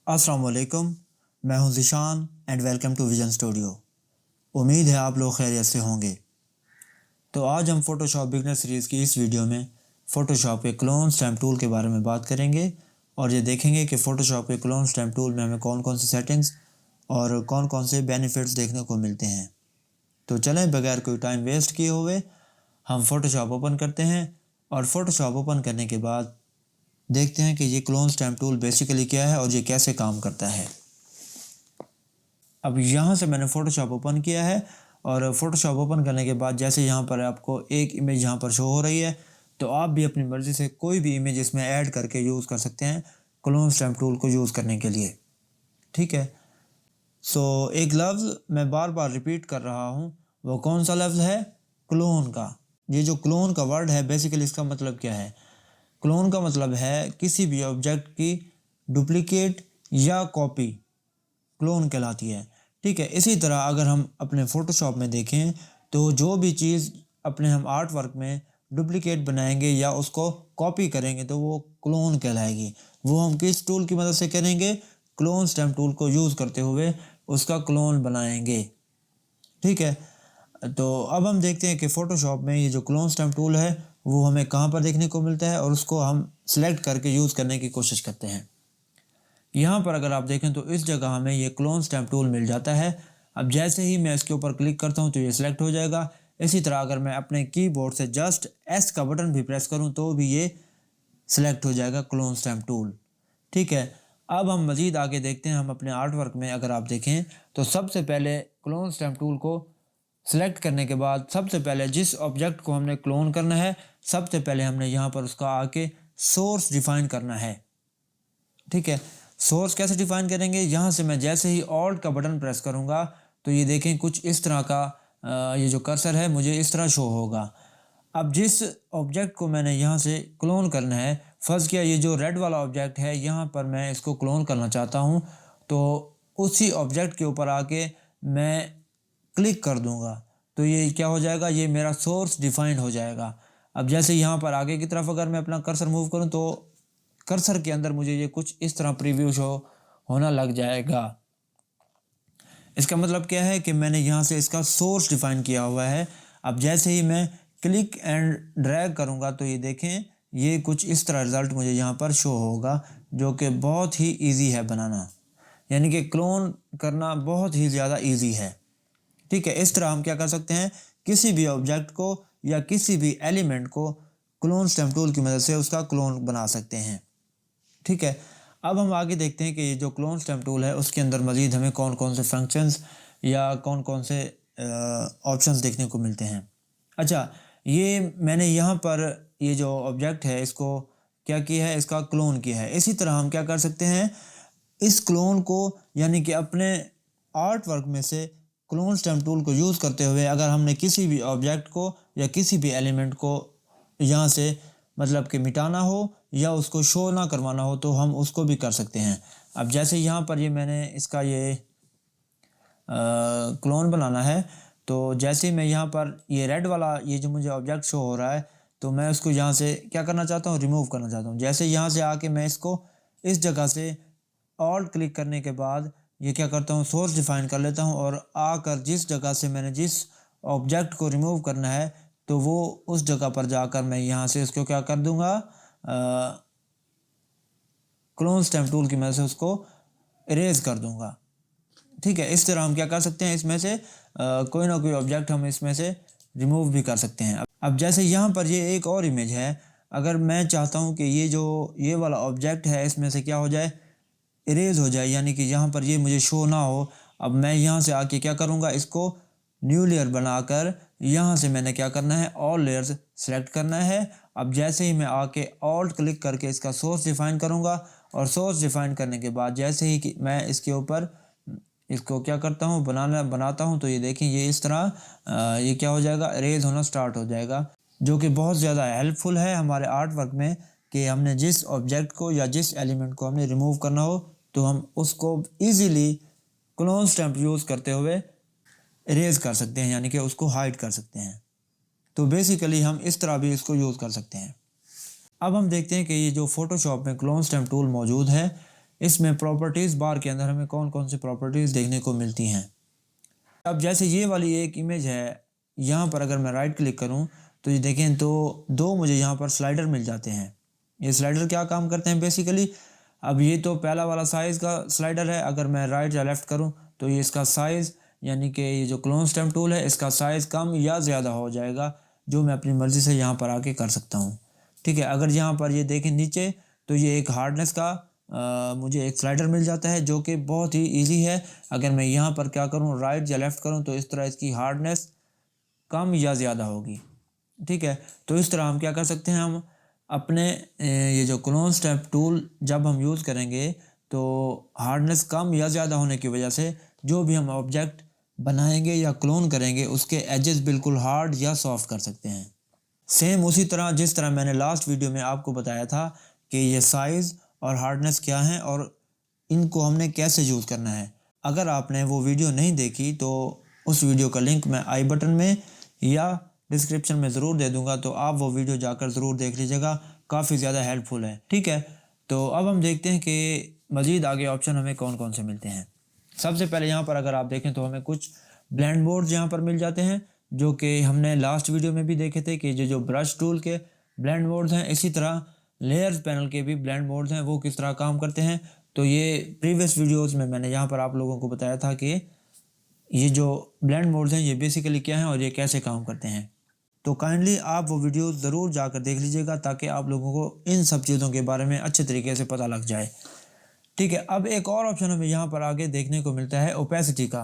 अस्सलाम वालेकुम। मैं हूं Zeeshan and welcome to Vision Studio. उम्मीद है आप लोग खैरियत से होंगे। तो आज हम फ़ोटोशॉप बिगनर सीरीज़ की इस वीडियो में फ़ोटोशॉप के क्लोन स्टैम्प टूल के बारे में बात करेंगे और ये देखेंगे कि फ़ोटोशॉप के क्लोन स्टैम्प टूल में हमें कौन कौन सी सेटिंग्स और कौन कौन से बेनिफिट्स देखने को मिलते हैं। तो चलें बगैर कोई टाइम वेस्ट किए हुए हम फ़ोटोशॉप ओपन करते हैं और फ़ोटोशॉप ओपन करने के बाद देखते हैं कि ये क्लोन स्टैम्प टूल बेसिकली क्या है और ये कैसे काम करता है। अब यहाँ से मैंने फ़ोटोशॉप ओपन किया है और फ़ोटोशॉप ओपन करने के बाद जैसे यहाँ पर आपको एक इमेज यहाँ पर शो हो रही है, तो आप भी अपनी मर्ज़ी से कोई भी इमेज इसमें ऐड करके यूज़ कर सकते हैं क्लोन स्टैम्प टूल को यूज़ करने के लिए। ठीक है। एक लफ्ज़ मैं बार बार रिपीट कर रहा हूँ, वो कौन सा लफ्ज़ है? क्लोन का। ये जो क्लोन का वर्ड है बेसिकली इसका मतलब क्या है? क्लोन का मतलब है किसी भी ऑब्जेक्ट की डुप्लीकेट या कॉपी क्लोन कहलाती है। ठीक है। इसी तरह अगर हम अपने फ़ोटोशॉप में देखें तो जो भी चीज़ अपने हम आर्ट वर्क में डुप्लीकेट बनाएंगे या उसको कॉपी करेंगे तो वो क्लोन कहलाएगी। वो हम किस टूल की मदद से करेंगे? क्लोन स्टैम्प टूल को यूज़ करते हुए उसका क्लोन बनाएंगे। ठीक है। तो अब हम देखते हैं कि फ़ोटोशॉप में ये जो क्लोन स्टैम्प टूल है वो हमें कहाँ पर देखने को मिलता है और उसको हम सेलेक्ट करके यूज़ करने की कोशिश करते हैं। यहाँ पर अगर आप देखें तो इस जगह हमें ये क्लोन स्टैम्प टूल मिल जाता है। अब जैसे ही मैं इसके ऊपर क्लिक करता हूँ तो ये सिलेक्ट हो जाएगा। इसी तरह अगर मैं अपने कीबोर्ड से जस्ट एस का बटन भी प्रेस करूँ तो भी ये सिलेक्ट हो जाएगा क्लोन स्टैम्प टूल। ठीक है। अब हम मज़ीद आगे देखते हैं। हम अपने आर्ट वर्क में अगर आप देखें तो सबसे पहले क्लोन स्टैम्प टूल को सिलेक्ट करने के बाद सबसे पहले जिस ऑब्जेक्ट को हमने क्लोन करना है सबसे पहले हमने यहाँ पर उसका आके सोर्स डिफ़ाइन करना है। ठीक है। सोर्स कैसे डिफाइन करेंगे? यहाँ से मैं जैसे ही ऑल्ट का बटन प्रेस करूँगा तो ये देखें कुछ इस तरह का ये जो कर्सर है मुझे इस तरह शो होगा। अब जिस ऑब्जेक्ट को मैंने यहाँ से क्लोन करना है, फर्ज किया ये जो रेड वाला ऑब्जेक्ट है यहाँ पर मैं इसको क्लोन करना चाहता हूँ, तो उसी ऑब्जेक्ट के ऊपर आके मैं क्लिक कर दूँगा तो ये क्या हो जाएगा? ये मेरा सोर्स डिफाइंड हो जाएगा। अब जैसे यहाँ पर आगे की तरफ अगर मैं अपना कर्सर मूव करूँ तो कर्सर के अंदर मुझे ये कुछ इस तरह प्रीव्यू शो होना लग जाएगा। इसका मतलब क्या है कि मैंने यहाँ से इसका सोर्स डिफाइन किया हुआ है। अब जैसे ही मैं क्लिक एंड ड्रैग करूँगा तो ये देखें ये कुछ इस तरह रिज़ल्ट मुझे यहाँ पर शो होगा जो कि बहुत ही ईजी है बनाना। यानी कि क्लोन करना बहुत ही ज़्यादा ईजी है। ठीक है। इस तरह हम क्या कर सकते हैं? किसी भी ऑब्जेक्ट को या किसी भी एलिमेंट को क्लोन स्टैम्प टूल की मदद से उसका क्लोन बना सकते हैं। ठीक है। अब हम आगे देखते हैं कि ये जो क्लोन स्टैम्प टूल है उसके अंदर मज़ीद हमें कौन कौन से फंक्शंस या कौन कौन से ऑप्शंस देखने को मिलते हैं। अच्छा, ये मैंने यहाँ पर ये जो ऑब्जेक्ट है इसको क्या किया है? इसका क्लोन किया है। इसी तरह हम क्या कर सकते हैं? इस क्लोन को यानी कि अपने आर्ट वर्क में से क्लोन स्टैम्प टूल को यूज़ करते हुए अगर हमने किसी भी ऑब्जेक्ट को या किसी भी एलिमेंट को यहाँ से मतलब कि मिटाना हो या उसको शो ना करवाना हो तो हम उसको भी कर सकते हैं। अब जैसे यहाँ पर ये मैंने इसका ये क्लोन बनाना है तो जैसे ही मैं यहाँ पर ये रेड वाला ये जो मुझे ऑब्जेक्ट शो हो रहा है तो मैं उसको यहाँ से क्या करना चाहता हूँ? रिमूव करना चाहता हूँ। जैसे यहाँ से आके मैं इसको इस जगह से ऑल्ट क्लिक करने के बाद ये क्या करता हूँ? सोर्स डिफाइन कर लेता हूँ और आकर जिस जगह से मैंने जिस ऑब्जेक्ट को रिमूव करना है तो वो उस जगह पर जाकर मैं यहाँ से इसको क्या कर दूँगा? क्लोन स्टैम्प टूल की मदद से उसको इरेज कर दूँगा। ठीक है। इस तरह हम क्या कर सकते हैं? इसमें से कोई ना कोई ऑब्जेक्ट हम इसमें से रिमूव भी कर सकते हैं। अब जैसे यहाँ पर ये एक और इमेज है, अगर मैं चाहता हूँ कि ये जो ये वाला ऑब्जेक्ट है इसमें से क्या हो जाए? इरेज हो जाए, यानी कि यहाँ पर ये मुझे शो ना हो। अब मैं यहाँ से आके क्या करूँगा? इसको न्यू लेयर बनाकर यहाँ से मैंने क्या करना है? ऑल लेयर्स सेलेक्ट करना है। अब जैसे ही मैं आके ऑल्ट क्लिक करके इसका सोर्स डिफाइन करूँगा और सोर्स डिफाइन करने के बाद जैसे ही कि मैं इसके ऊपर इसको क्या करता हूँ? बनाता हूँ तो ये देखें ये इस तरह ये क्या हो जाएगा? इरेज होना स्टार्ट हो जाएगा, जो कि बहुत ज़्यादा हेल्पफुल है हमारे आर्ट वर्क में कि हमने जिस ऑब्जेक्ट को या जिस एलिमेंट को हमने रिमूव करना हो तो हम उसको ईज़िली क्लोन स्टैम्प यूज़ करते हुए इरेज कर सकते हैं, यानी कि उसको हाइड कर सकते हैं। तो बेसिकली हम इस तरह भी इसको यूज़ कर सकते हैं। अब हम देखते हैं कि ये जो फ़ोटोशॉप में क्लोन स्टैम्प टूल मौजूद है इसमें प्रॉपर्टीज़ बार के अंदर हमें कौन कौन सी प्रॉपर्टीज़ देखने को मिलती हैं। अब जैसे ये वाली एक इमेज है, यहाँ पर अगर मैं राइट क्लिक करूँ तो ये देखें तो दो मुझे यहाँ पर स्लाइडर मिल जाते हैं। ये स्लाइडर क्या काम करते हैं बेसिकली, अब ये तो पहला वाला साइज़ का स्लाइडर है, अगर मैं राइट या लेफ़्ट करूँ तो ये इसका साइज़ यानी कि ये जो क्लोन स्टैम्प टूल है इसका साइज़ कम या ज़्यादा हो जाएगा, जो मैं अपनी मर्ज़ी से यहाँ पर आके कर सकता हूँ। ठीक है, अगर यहाँ पर ये देखें नीचे तो ये एक हार्डनेस का मुझे एक स्लाइडर मिल जाता है जो कि बहुत ही ईजी है। अगर मैं यहाँ पर क्या करूँ, राइट या लेफ़्ट करूँ तो इस तरह इसकी हार्डनेस कम या ज़्यादा होगी। ठीक है, तो इस तरह हम क्या कर सकते हैं, हम अपने ये जो क्लोन स्टैम्प टूल जब हम यूज़ करेंगे तो हार्डनेस कम या ज़्यादा होने की वजह से जो भी हम ऑब्जेक्ट बनाएंगे या क्लोन करेंगे उसके एजेस बिल्कुल हार्ड या सॉफ्ट कर सकते हैं। सेम उसी तरह जिस तरह मैंने लास्ट वीडियो में आपको बताया था कि ये साइज़ और हार्डनेस क्या है और इनको हमने कैसे यूज़ करना है। अगर आपने वो वीडियो नहीं देखी तो उस वीडियो का लिंक मैं आई बटन में या डिस्क्रिप्शन में ज़रूर दे दूंगा, तो आप वो वीडियो जाकर ज़रूर देख लीजिएगा, काफ़ी ज़्यादा हेल्पफुल है। ठीक है, तो अब हम देखते हैं कि मज़ीद आगे ऑप्शन हमें कौन कौन से मिलते हैं। सबसे पहले यहाँ पर अगर आप देखें तो हमें कुछ ब्लेंड बोर्ड्स यहाँ पर मिल जाते हैं, जो कि हमने लास्ट वीडियो में भी देखे थे कि जो ब्रश टूल के ब्लेंड बोर्ड्स हैं, इसी तरह लेयर्स पैनल के भी ब्लेंड बोर्ड्स हैं, वो किस तरह काम करते हैं। तो ये प्रीवियस वीडियोस में मैंने यहाँ पर आप लोगों को बताया था कि ये जो ब्लेंड बोर्ड्स हैं ये बेसिकली क्या हैं और ये कैसे काम करते हैं। तो काइंडली आप वो वीडियो ज़रूर जाकर देख लीजिएगा ताकि आप लोगों को इन सब चीज़ों के बारे में अच्छे तरीके से पता लग जाए। ठीक है, अब एक और ऑप्शन हमें यहाँ पर आगे देखने को मिलता है ओपेसिटी का।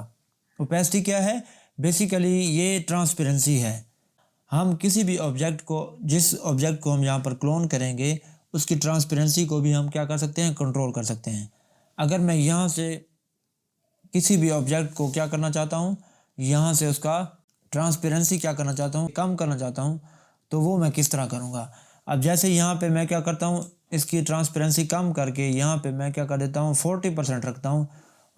ओपेसिटी क्या है, बेसिकली ये ट्रांसपेरेंसी है। हम किसी भी ऑब्जेक्ट को, जिस ऑब्जेक्ट को हम यहाँ पर क्लोन करेंगे उसकी ट्रांसपेरेंसी को भी हम क्या कर सकते हैं, कंट्रोल कर सकते हैं। अगर मैं यहाँ से किसी भी ऑब्जेक्ट को क्या करना चाहता हूँ, यहाँ से उसका ट्रांसपेरेंसी क्या करना चाहता हूँ, कम करना चाहता हूँ, तो वो मैं किस तरह करूँगा। अब जैसे यहाँ पे मैं क्या करता हूँ, इसकी ट्रांसपेरेंसी कम करके यहाँ पे मैं क्या कर देता हूँ 40% रखता हूँ,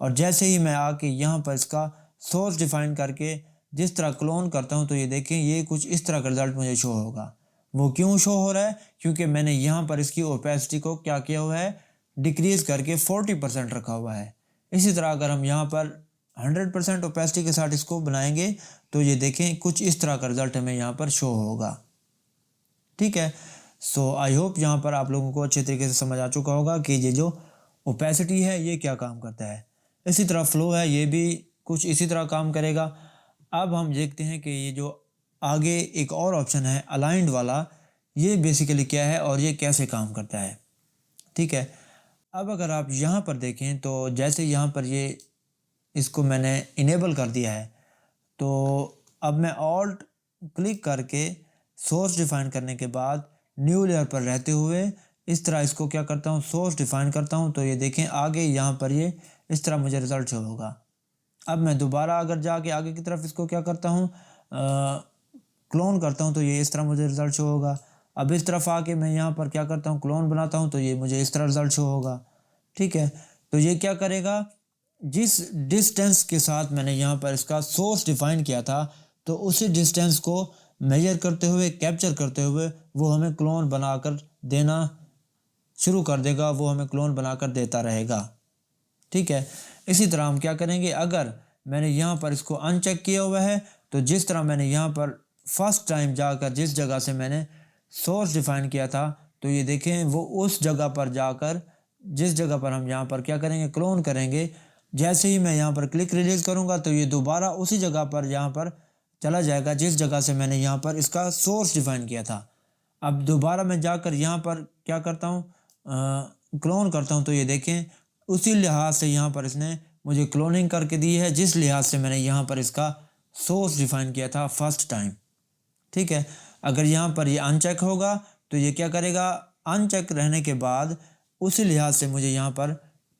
और जैसे ही मैं आके यहाँ पर इसका सोर्स डिफाइन करके जिस तरह क्लोन करता हूँ तो ये देखें ये कुछ इस तरह का रिजल्ट मुझे शो होगा। वो क्यों शो हो रहा है, क्योंकि मैंने यहाँ पर इसकी ओपेसिटी को क्या किया हुआ है, डिक्रीज़ करके 40% रखा हुआ है। इसी तरह अगर हम यहाँ पर 100% ओपेसिटी के साथ इसको बनाएंगे तो ये देखें कुछ इस तरह का रिजल्ट हमें यहाँ पर शो होगा। ठीक है, सो आई होप यहाँ पर आप लोगों को अच्छे तरीके से समझ आ चुका होगा कि ये जो ओपेसिटी है ये क्या काम करता है। इसी तरह फ्लो है, ये भी कुछ इसी तरह काम करेगा। अब हम देखते हैं कि ये जो आगे एक और ऑप्शन है अलाइंड वाला, ये बेसिकली क्या है और ये कैसे काम करता है। ठीक है, अब अगर आप यहाँ पर देखें तो जैसे यहाँ पर ये इसको मैंने इनेबल कर दिया है, तो अब मैं ऑल्ट क्लिक करके सोर्स डिफाइन करने के बाद न्यू लेयर पर रहते हुए इस तरह इसको क्या करता हूँ, सोर्स डिफाइन करता हूँ, तो ये देखें आगे यहाँ पर ये इस तरह मुझे रिज़ल्ट शो होगा। अब मैं दोबारा अगर जाके आगे की तरफ इसको क्या करता हूँ, क्लोन करता हूँ, तो ये इस तरह मुझे रिज़ल्ट शो होगा। अब इस तरफ आके मैं यहाँ पर क्या करता हूँ, क्लोन बनाता हूँ, तो ये मुझे इस तरह रिज़ल्ट शो होगा। ठीक है, तो ये क्या करेगा, जिस डिस्टेंस के साथ मैंने यहाँ पर इसका सोर्स डिफाइन किया था तो उसी डिस्टेंस को मेजर करते हुए, कैप्चर करते हुए वो हमें क्लोन बनाकर देना शुरू कर देगा, वो हमें क्लोन बनाकर देता रहेगा। ठीक है, इसी तरह हम क्या करेंगे, अगर मैंने यहाँ पर इसको अनचेक किया हुआ है तो जिस तरह मैंने यहाँ पर फर्स्ट टाइम जाकर जिस जगह से मैंने सोर्स डिफाइन किया था, तो ये देखें वो उस जगह पर जाकर जिस जगह पर हम यहाँ पर क्या करेंगे, क्लोन करेंगे, जैसे ही मैं यहाँ पर क्लिक रिलीज़ करूँगा तो ये दोबारा उसी जगह पर यहाँ पर चला जाएगा जिस जगह से मैंने यहाँ पर इसका सोर्स डिफाइन किया था। अब दोबारा मैं जाकर यहाँ पर क्या करता हूँ, क्लोन करता हूँ, तो ये देखें उसी लिहाज से यहाँ पर इसने मुझे क्लोनिंग करके दी है जिस लिहाज से मैंने यहाँ पर इसका सोर्स डिफाइन किया था फर्स्ट टाइम। ठीक है, अगर यहाँ पर ये अनचेक होगा तो ये क्या करेगा, अनचेक रहने के बाद उसी लिहाज से मुझे यहाँ पर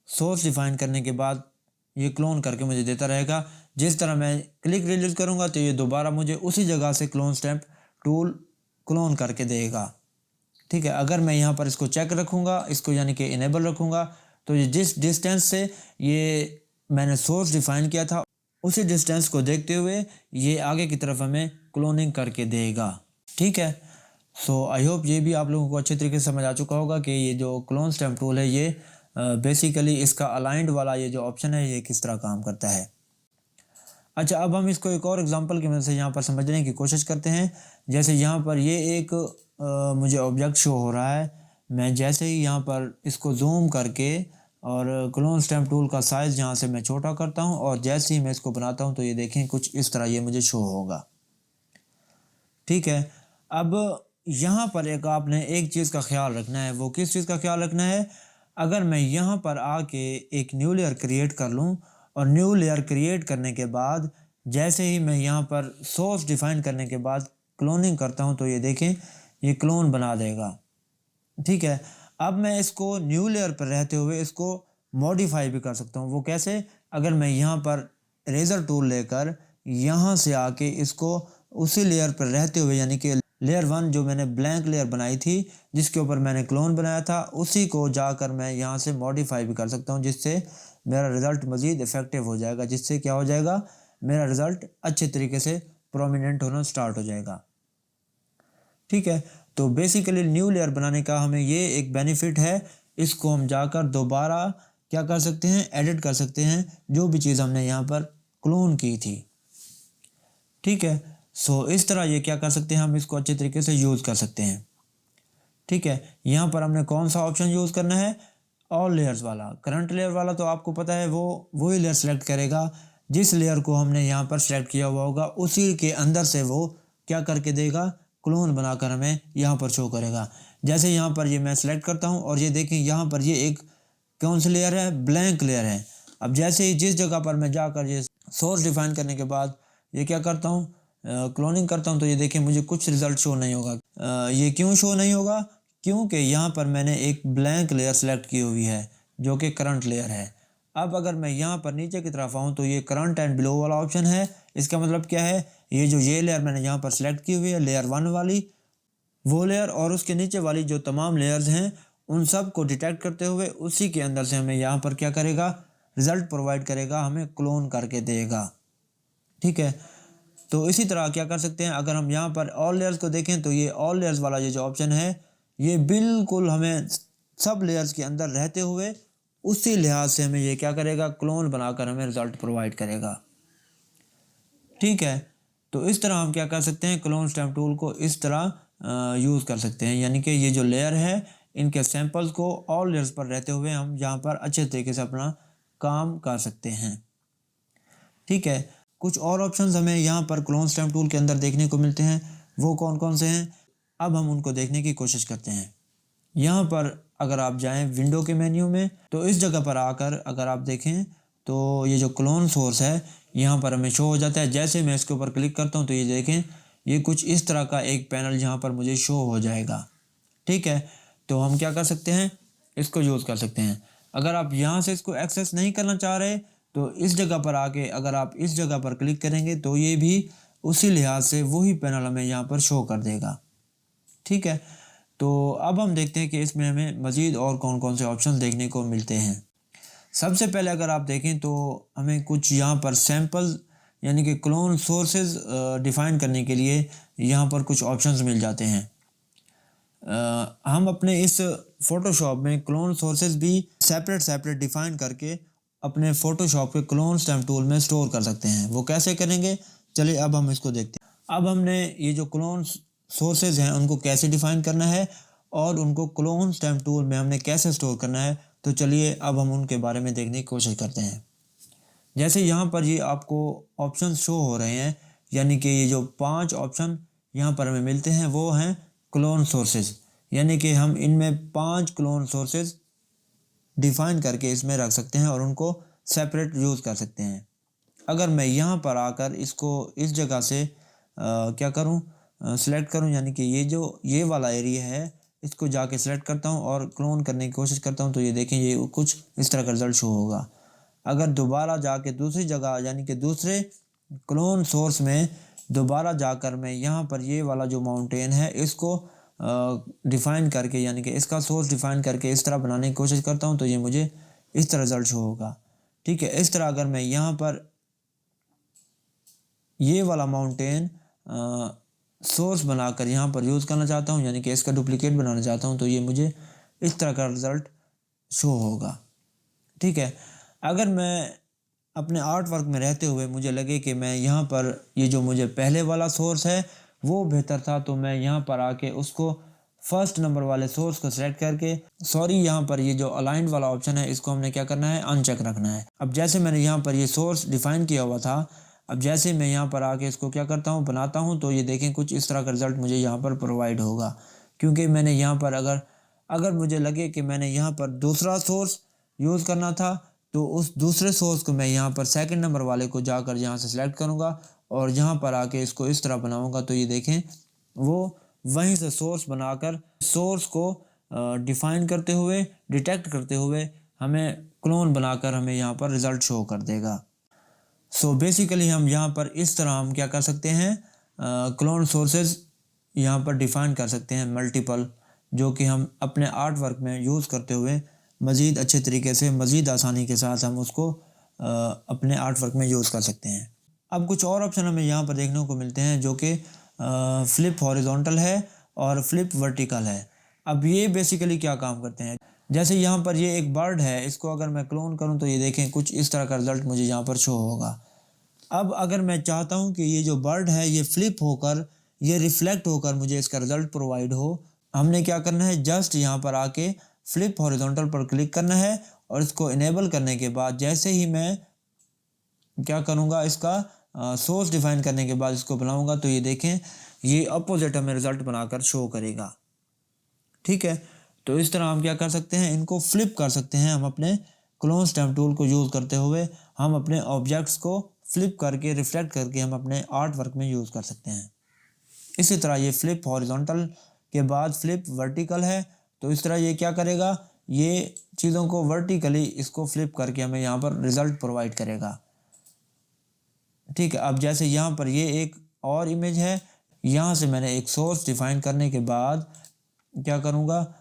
सोर्स डिफाइन करने के बाद ये क्लोन करके मुझे देता रहेगा। जिस तरह मैं क्लिक रिलीज़ करूँगा तो ये दोबारा मुझे उसी जगह से क्लोन स्टैम्प टूल क्लोन करके देगा। ठीक है, अगर मैं यहाँ पर इसको चेक रखूँगा, इसको यानी कि इनेबल रखूँगा, तो ये जिस डिस्टेंस से ये मैंने सोर्स डिफाइन किया था उसी डिस्टेंस को देखते हुए ये आगे की तरफ हमें क्लोनिंग करके देगा। ठीक है, सो आई होप ये भी आप लोगों को अच्छे तरीके से समझ आ चुका होगा कि ये जो क्लोन स्टैम्प टूल है ये बेसिकली इसका अलाइंड वाला ये जो ऑप्शन है ये किस तरह काम करता है। अच्छा, अब हम इसको एक और एग्जांपल की मदद से यहाँ पर समझने की कोशिश करते हैं। जैसे यहाँ पर ये एक मुझे ऑब्जेक्ट शो हो रहा है। मैं जैसे ही यहाँ पर इसको जूम करके और क्लोन स्टैम्प टूल का साइज़ यहाँ से मैं छोटा करता हूँ और जैसे ही मैं इसको बनाता हूँ तो ये देखें कुछ इस तरह ये मुझे शो होगा। ठीक है, अब यहाँ पर एक आपने एक चीज़ का ख्याल रखना है। वो किस चीज़ का ख्याल रखना है? अगर मैं यहाँ पर आके एक न्यू लेयर क्रिएट कर लूँ और न्यू लेयर क्रिएट करने के बाद जैसे ही मैं यहाँ पर सोर्स डिफाइन करने के बाद क्लोनिंग करता हूँ तो ये देखें ये क्लोन बना देगा। ठीक है, अब मैं इसको न्यू लेयर पर रहते हुए इसको मॉडिफाई भी कर सकता हूँ। वो कैसे? अगर मैं यहाँ पर इरेज़र टूल लेकर यहाँ से आके इसको उसी लेयर पर रहते हुए यानी कि लेयर 1 जो मैंने ब्लैंक लेयर बनाई थी जिसके ऊपर मैंने क्लोन बनाया था उसी को जाकर मैं यहाँ से मॉडिफाई भी कर सकता हूँ, जिससे मेरा रिज़ल्ट मज़ीद इफ़ेक्टिव हो जाएगा, जिससे क्या हो जाएगा, मेरा रिज़ल्ट अच्छे तरीके से प्रोमिनेंट होना स्टार्ट हो जाएगा। ठीक है, तो बेसिकली न्यू लेयर बनाने का हमें ये एक बेनिफिट है। इसको हम जाकर दोबारा क्या कर सकते हैं, एडिट कर सकते हैं जो भी चीज़ हमने यहाँ पर क्लोन की थी। ठीक है, सो इस तरह ये क्या कर सकते हैं, हम इसको अच्छे तरीके से यूज़ कर सकते हैं। ठीक है, यहाँ पर हमने कौन सा ऑप्शन यूज़ करना है, ऑल लेयर्स वाला। करंट लेयर वाला तो आपको पता है वो वही लेयर सेलेक्ट करेगा जिस लेयर को हमने यहाँ पर सेलेक्ट किया हुआ होगा, उसी के अंदर से वो क्या करके देगा, क्लोन बनाकर हमें यहाँ पर शो करेगा। जैसे यहाँ पर ये मैं सेलेक्ट करता हूँ और ये देखें यहाँ पर ये एक कौन सी लेयर है, ब्लैंक लेयर है। अब जैसे ही जिस जगह पर मैं जाकर ये सोर्स डिफाइन करने के बाद ये क्या करता हूँ, क्लोनिंग करता हूँ तो ये देखें मुझे कुछ रिज़ल्ट शो नहीं होगा। ये क्यों शो नहीं होगा? क्योंकि यहाँ पर मैंने एक ब्लैंक लेयर सेलेक्ट की हुई है जो कि करंट लेयर है। अब अगर मैं यहाँ पर नीचे की तरफ आऊँ तो ये करंट एंड बिलो वाला ऑप्शन है। इसका मतलब क्या है, ये लेयर मैंने यहाँ पर सेलेक्ट की हुई है, लेयर 1 वाली, वो लेयर और उसके नीचे वाली जो तमाम लेयर्स हैं उन सब को डिटेक्ट करते हुए उसी के अंदर से हमें यहाँ पर क्या करेगा, रिज़ल्ट प्रोवाइड करेगा, हमें क्लोन करके देगा। ठीक है, तो इसी तरह क्या कर सकते हैं, अगर हम यहाँ पर ऑल लेयर्स को देखें तो ये ऑल लेयर्स वाला ये जो ऑप्शन है ये बिल्कुल हमें सब लेयर्स के अंदर रहते हुए उसी लिहाज से हमें ये क्या करेगा, क्लोन बनाकर हमें रिज़ल्ट प्रोवाइड करेगा। ठीक है, तो इस तरह हम क्या कर सकते हैं, क्लोन स्टैम्प टूल को इस तरह यूज़ कर सकते हैं। यानी कि ये जो लेयर है इनके सैंपल्स को ऑल लेयर्स पर रहते हुए हम यहाँ पर अच्छे तरीके से अपना काम कर सकते हैं। ठीक है, कुछ और ऑप्शंस हमें यहाँ पर क्लोन स्टैम्प टूल के अंदर देखने को मिलते हैं। वो कौन कौन से हैं, अब हम उनको देखने की कोशिश करते हैं। यहाँ पर अगर आप जाएं विंडो के मेन्यू में तो इस जगह पर आकर अगर आप देखें तो ये जो क्लोन सोर्स है यहाँ पर हमें शो हो जाता है। जैसे मैं इसके ऊपर क्लिक करता हूँ तो ये देखें ये कुछ इस तरह का एक पैनल यहाँ पर मुझे शो हो जाएगा। ठीक है, तो हम क्या कर सकते हैं, इसको यूज़ कर सकते हैं। अगर आप यहाँ से इसको एक्सेस नहीं करना चाह रहे तो इस जगह पर आके अगर आप इस जगह पर क्लिक करेंगे तो ये भी उसी लिहाज से वही पैनल हमें यहाँ पर शो कर देगा। ठीक है, तो अब हम देखते हैं कि इसमें हमें मज़ीद और कौन कौन से ऑप्शन देखने को मिलते हैं। सबसे पहले अगर आप देखें तो हमें कुछ यहाँ पर सैम्पल यानी कि क्लोन सोर्सेज डिफ़ाइन करने के लिए यहाँ पर कुछ ऑप्शंस मिल जाते हैं। हम अपने इस फ़ोटोशॉप में क्लोन सोर्सेज भी सेपरेट डिफ़ाइन करके अपने फ़ोटोशॉप के क्लोन स्टैम्प टूल में स्टोर कर सकते हैं। वो कैसे करेंगे, चलिए अब हम इसको देखते हैं। अब हमने ये जो क्लोन सोर्सेज हैं उनको कैसे डिफ़ाइन करना है और उनको क्लोन स्टैम्प टूल में हमने कैसे स्टोर करना है, तो चलिए अब हम उनके बारे में देखने की कोशिश करते हैं। जैसे यहाँ पर ये आपको ऑप्शन शो हो रहे हैं, यानी कि ये जो 5 ऑप्शन यहाँ पर हमें मिलते हैं वो हैं क्लोन सोर्सेज, यानी कि हम इनमें 5 क्लोन सोर्सेज डिफ़ाइन करके इसमें रख सकते हैं और उनको सेपरेट यूज़ कर सकते हैं। अगर मैं यहाँ पर आकर इसको इस जगह से क्या करूँ, सेलेक्ट करूँ, यानी कि ये वाला एरिया है इसको जाके सेलेक्ट करता हूँ और क्लोन करने की कोशिश करता हूँ तो ये देखें ये कुछ इस तरह का रिज़ल्ट शो होगा। अगर दोबारा जाके दूसरी जगह यानी कि दूसरे क्लोन सोर्स में दोबारा जाकर मैं यहाँ पर ये वाला जो माउंटेन है इसको डिफ़ाइन करके यानी कि इसका सोर्स डिफ़ाइन करके इस तरह बनाने की कोशिश करता हूँ तो ये मुझे इस तरह रिज़ल्ट शो होगा। ठीक है, इस तरह अगर मैं यहाँ पर ये वाला माउंटेन सोर्स बनाकर यहाँ पर यूज़ करना चाहता हूँ यानी कि इसका डुप्लीकेट बनाना चाहता हूँ तो ये मुझे इस तरह का रिज़ल्ट शो होगा। ठीक है, अगर मैं अपने आर्ट वर्क में रहते हुए मुझे लगे कि मैं यहाँ पर ये जो मुझे पहले वाला सोर्स है वो बेहतर था, तो मैं यहाँ पर आके उसको फर्स्ट नंबर वाले सोर्स को सिलेक्ट करके, सॉरी यहाँ पर ये जो अलाइंड वाला ऑप्शन है इसको हमने क्या करना है, अनचेक रखना है। अब जैसे मैंने यहाँ पर ये सोर्स डिफाइन किया हुआ था, अब जैसे मैं यहाँ पर आके इसको क्या करता हूँ, बनाता हूँ, तो ये देखें कुछ इस तरह का रिजल्ट मुझे यहाँ पर प्रोवाइड होगा। क्योंकि मैंने यहाँ पर अगर मुझे लगे कि मैंने यहाँ पर दूसरा सोर्स यूज़ करना था, तो उस दूसरे सोर्स को मैं यहाँ पर सेकंड नंबर वाले को जाकर यहाँ से सिलेक्ट करूँगा और यहाँ पर आके इसको इस तरह बनाऊँगा, तो ये देखें वो वहीं से सोर्स बनाकर सोर्स को डिफाइन करते हुए, डिटेक्ट करते हुए हमें क्लोन बनाकर हमें यहाँ पर रिज़ल्ट शो कर देगा। सो बेसिकली हम यहाँ पर इस तरह हम क्या कर सकते हैं, क्लोन सोर्सेज यहाँ पर डिफ़ाइन कर सकते हैं मल्टीपल, जो कि हम अपने आर्ट वर्क में यूज़ करते हुए मज़ीद अच्छे तरीके से, मज़ीद आसानी के साथ हम उसको अपने आर्ट वर्क में यूज़ कर सकते हैं। अब कुछ और ऑप्शन हमें यहाँ पर देखने को मिलते हैं जो कि फ्लिप हॉरिजॉन्टल है और फ्लिप वर्टिकल है। अब ये बेसिकली क्या काम करते हैं, जैसे यहाँ पर ये एक बर्ड है, इसको अगर मैं क्लोन करूँ तो ये देखें कुछ इस तरह का रिज़ल्ट मुझे यहाँ पर शो होगा। अब अगर मैं चाहता हूँ कि ये जो बर्ड है ये फ्लिप होकर, ये रिफ्लेक्ट होकर मुझे इसका रिज़ल्ट प्रोवाइड हो, हमने क्या करना है, जस्ट यहाँ पर आके फ्लिप हॉरिजॉन्टल पर क्लिक करना है और इसको इनेबल करने के बाद जैसे ही मैं क्या करूँगा, इसका सोर्स डिफाइन करने के बाद इसको बनाऊँगा, तो ये देखें ये अपोजिट हमें रिज़ल्ट बनाकर शो करेगा। ठीक है, तो इस तरह हम क्या कर सकते हैं, इनको फ्लिप कर सकते हैं। हम अपने क्लोन स्टैम्प टूल को यूज़ करते हुए हम अपने ऑब्जेक्ट्स को फ्लिप करके, रिफ्लेक्ट करके हम अपने आर्ट वर्क में यूज़ कर सकते हैं। इसी तरह ये फ्लिप हॉरिजॉन्टल के बाद फ्लिप वर्टिकल है, तो इस तरह ये क्या करेगा, ये चीज़ों को वर्टिकली इसको फ्लिप करके हमें यहाँ पर रिज़ल्ट प्रोवाइड करेगा। ठीक है, अब जैसे यहाँ पर ये एक और इमेज है, यहाँ से मैंने एक सोर्स डिफाइन करने के बाद क्या करूँगा,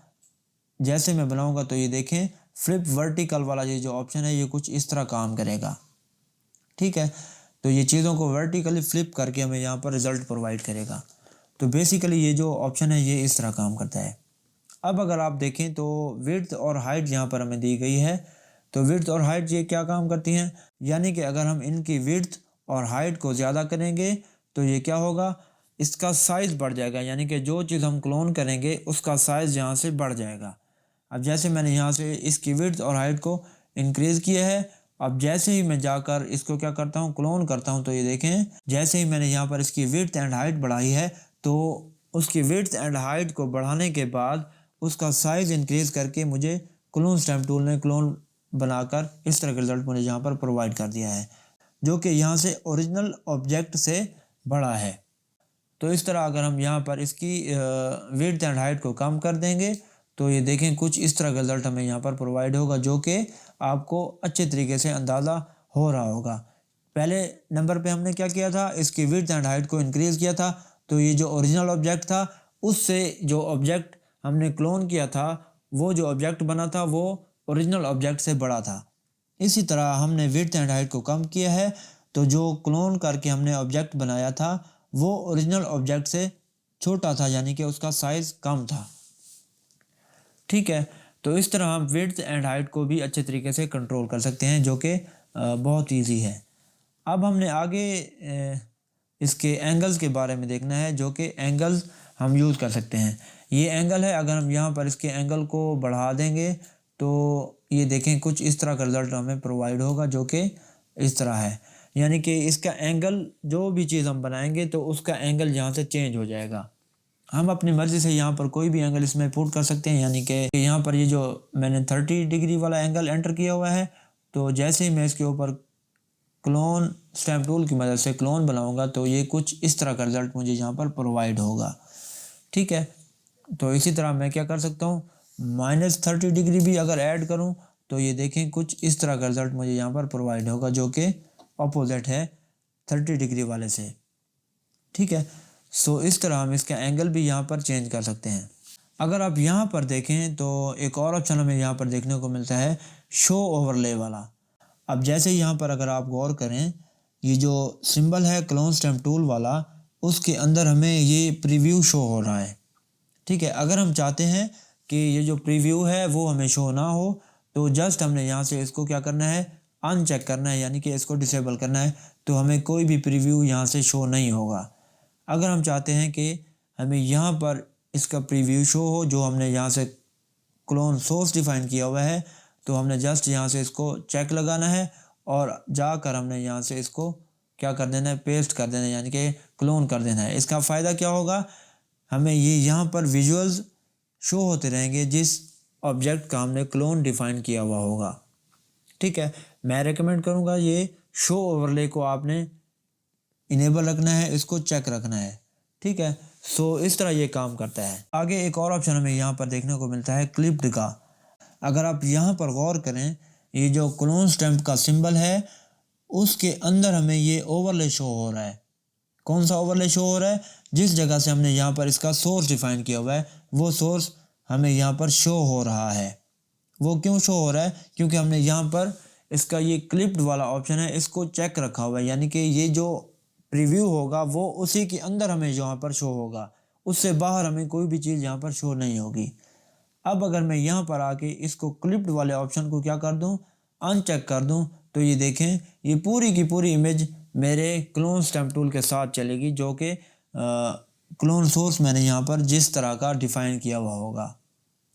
जैसे मैं बनाऊँगा तो ये देखें फ्लिप वर्टिकल वाला ये जो ऑप्शन है ये कुछ इस तरह काम करेगा। ठीक है, तो ये चीज़ों को वर्टिकली फ्लिप करके हमें यहाँ पर रिज़ल्ट प्रोवाइड करेगा। तो बेसिकली ये जो ऑप्शन है ये इस तरह काम करता है। अब अगर आप देखें तो विड्थ और हाइट यहाँ पर हमें दी गई है, तो विड्थ और हाइट ये क्या काम करती हैं, यानी कि अगर हम इनकी विड्थ और हाइट को ज़्यादा करेंगे तो ये क्या होगा, इसका साइज़ बढ़ जाएगा, यानी कि जो चीज़ हम क्लोन करेंगे उसका साइज़ यहाँ से बढ़ जाएगा। अब जैसे मैंने यहाँ से इसकी विड्थ और हाइट को इंक्रीज़ किया है, अब जैसे ही मैं जाकर इसको क्या करता हूँ, क्लोन करता हूँ, तो ये देखें जैसे ही मैंने यहाँ पर इसकी विड्थ एंड हाइट बढ़ाई है, तो उसकी विड्थ एंड हाइट को बढ़ाने के बाद उसका साइज़ इंक्रीज़ करके मुझे क्लोन स्टैम्प टूल ने क्लोन बनाकर इस तरह का रिज़ल्ट मुझे यहाँ पर प्रोवाइड कर दिया है, जो कि यहाँ से ओरिजिनल ऑब्जेक्ट से बड़ा है। तो इस तरह अगर हम यहाँ पर इसकी विड्थ एंड हाइट को कम कर देंगे तो ये देखें कुछ इस तरह का रिज़ल्ट हमें यहाँ पर प्रोवाइड होगा, जो कि आपको अच्छे तरीके से अंदाज़ा हो रहा होगा। पहले नंबर पे हमने क्या किया था, इसकी विड्थ एंड हाइट को इंक्रीज़ किया था, तो ये जो ओरिजिनल ऑब्जेक्ट था उससे जो ऑब्जेक्ट हमने क्लोन किया था, वो जो ऑब्जेक्ट बना था वो ओरिजिनल ऑब्जेक्ट से बड़ा था। इसी तरह हमने विड्थ एंड हाइट को कम किया है, तो जो क्लोन करके हमने ऑब्जेक्ट बनाया था वो ओरिजिनल ऑब्जेक्ट से छोटा था, यानी कि उसका साइज़ कम था। ठीक है, तो इस तरह हम विड्थ एंड हाइट को भी अच्छे तरीके से कंट्रोल कर सकते हैं, जो कि बहुत ईजी है। अब हमने आगे इसके एंगल्स के बारे में देखना है, जो कि एंगल्स हम यूज़ कर सकते हैं। ये एंगल है, अगर हम यहाँ पर इसके एंगल को बढ़ा देंगे तो ये देखें कुछ इस तरह का रिज़ल्ट हमें प्रोवाइड होगा, जो कि इस तरह है, यानी कि इसका एंगल, जो भी चीज़ हम बनाएंगे तो उसका एंगल यहाँ से चेंज हो जाएगा। हम अपनी मर्ज़ी से यहाँ पर कोई भी एंगल इसमें पुट कर सकते हैं, यानी कि यहाँ पर ये जो मैंने 30 डिग्री वाला एंगल एंटर किया हुआ है, तो जैसे ही मैं इसके ऊपर क्लोन स्टैम्प टूल की मदद से क्लोन बनाऊंगा तो ये कुछ इस तरह का रिज़ल्ट मुझे यहाँ पर प्रोवाइड होगा। ठीक है, तो इसी तरह मैं क्या कर सकता हूँ, -30 डिग्री भी अगर ऐड करूँ तो ये देखें कुछ इस तरह का रिज़ल्ट मुझे यहाँ पर प्रोवाइड होगा, जो कि अपोजिट है 30 डिग्री वाले से। ठीक है, सो इस तरह हम इसका एंगल भी यहाँ पर चेंज कर सकते हैं। अगर आप यहाँ पर देखें तो एक और ऑप्शन हमें यहाँ पर देखने को मिलता है, शो ओवरले वाला। अब जैसे यहाँ पर अगर आप गौर करें, ये जो सिंबल है क्लोन स्टैम्प टूल वाला, उसके अंदर हमें ये प्रीव्यू शो हो रहा है। ठीक है, अगर हम चाहते हैं कि ये जो प्रीव्यू है वो हमें शो ना हो, तो जस्ट हमने यहाँ से इसको क्या करना है, अनचेक करना है, यानी कि इसको डिसेबल करना है, तो हमें कोई भी प्रीव्यू यहाँ से शो नहीं होगा। अगर हम चाहते हैं कि हमें यहाँ पर इसका प्रीव्यू शो हो जो हमने यहाँ से क्लोन सोर्स डिफाइन किया हुआ है, तो हमने जस्ट यहाँ से इसको चेक लगाना है और जाकर हमने यहाँ से इसको क्या कर देना है, पेस्ट कर देना है, यानी कि क्लोन कर देना है। इसका फ़ायदा क्या होगा, हमें ये यहाँ पर विजुअल्स शो होते रहेंगे जिस ऑब्जेक्ट का हमने क्लोन डिफाइन किया हुआ होगा। ठीक है, मैं रेकमेंड करूँगा ये शो ओवरले को आपने इनेबल रखना है, इसको चेक रखना है। ठीक है, सो इस तरह ये काम करता है। आगे एक और ऑप्शन हमें यहाँ पर देखने को मिलता है क्लिप्ड का। अगर आप यहाँ पर गौर करें, ये जो क्लोन स्टैम्प का सिंबल है उसके अंदर हमें ये ओवरले शो हो रहा है। कौन सा ओवरले शो हो रहा है, जिस जगह से हमने यहाँ पर इसका सोर्स डिफाइन किया हुआ है वो सोर्स हमें यहाँ पर शो हो रहा है। वो क्यों शो हो रहा है, क्योंकि हमने यहाँ पर इसका ये क्लिप्ड वाला ऑप्शन है इसको चेक रखा हुआ है, यानी कि ये जो प्रीव्यू होगा वो उसी के अंदर हमें यहाँ पर शो होगा, उससे बाहर हमें कोई भी चीज़ यहाँ पर शो नहीं होगी। अब अगर मैं यहाँ पर आके इसको क्लिप्ड वाले ऑप्शन को क्या कर दूँ, अनचेक कर दूँ, तो ये देखें ये पूरी की पूरी इमेज मेरे क्लोन स्टैम्प टूल के साथ चलेगी, जो कि क्लोन सोर्स मैंने यहाँ पर जिस तरह का डिफ़ाइन किया हुआ होगा।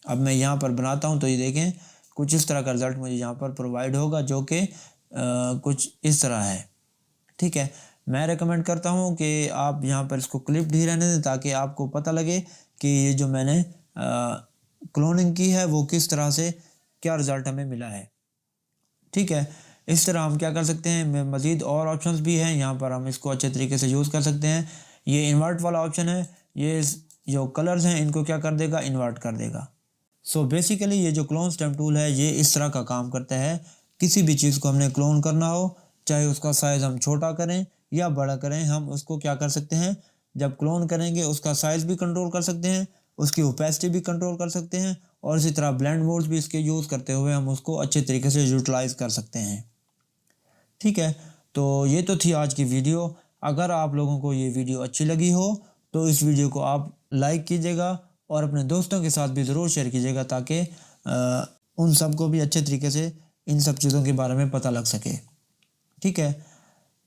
अब मैं यहाँ पर बनाता हूँ तो ये देखें कुछ इस तरह का रिज़ल्ट मुझे यहाँ पर प्रोवाइड होगा, जो कि कुछ इस तरह है। ठीक है, मैं रेकमेंड करता हूँ कि आप यहाँ पर इसको क्लिप्ड ही रहने दें ताकि आपको पता लगे कि ये जो मैंने क्लोनिंग की है वो किस तरह से क्या रिज़ल्ट हमें मिला है। ठीक है, इस तरह हम क्या कर सकते हैं, मज़ीद और ऑप्शंस भी हैं, यहाँ पर हम इसको अच्छे तरीके से यूज़ कर सकते हैं। ये इन्वर्ट वाला ऑप्शन है, ये जो कलर्स हैं इनको क्या कर देगा, इन्वर्ट कर देगा। सो बेसिकली ये जो क्लोन स्टैम्प टूल है ये इस तरह का काम करता है। किसी भी चीज़ को हमने क्लोन करना हो, चाहे उसका साइज़ हम छोटा करें या बड़ा करें, हम उसको क्या कर सकते हैं, जब क्लोन करेंगे उसका साइज़ भी कंट्रोल कर सकते हैं, उसकी ओपेसिटी भी कंट्रोल कर सकते हैं, और इसी तरह ब्लेंड मोड्स भी इसके यूज़ करते हुए हम उसको अच्छे तरीके से यूटिलाइज़ कर सकते हैं। ठीक है, तो ये तो थी आज की वीडियो। अगर आप लोगों को ये वीडियो अच्छी लगी हो तो इस वीडियो को आप लाइक कीजिएगा और अपने दोस्तों के साथ भी ज़रूर शेयर कीजिएगा ताकि उन सबको भी अच्छे तरीके से इन सब चीज़ों के बारे में पता लग सके। ठीक है,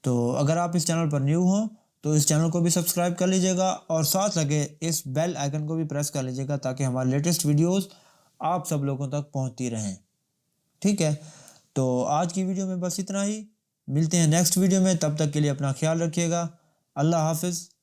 तो अगर आप इस चैनल पर न्यू हो तो इस चैनल को भी सब्सक्राइब कर लीजिएगा और साथ लगे इस बेल आइकन को भी प्रेस कर लीजिएगा ताकि हमारे लेटेस्ट वीडियोस आप सब लोगों तक पहुंचती रहें। ठीक है, तो आज की वीडियो में बस इतना ही। मिलते हैं नेक्स्ट वीडियो में, तब तक के लिए अपना ख्याल रखिएगा। अल्लाह हाफिज़।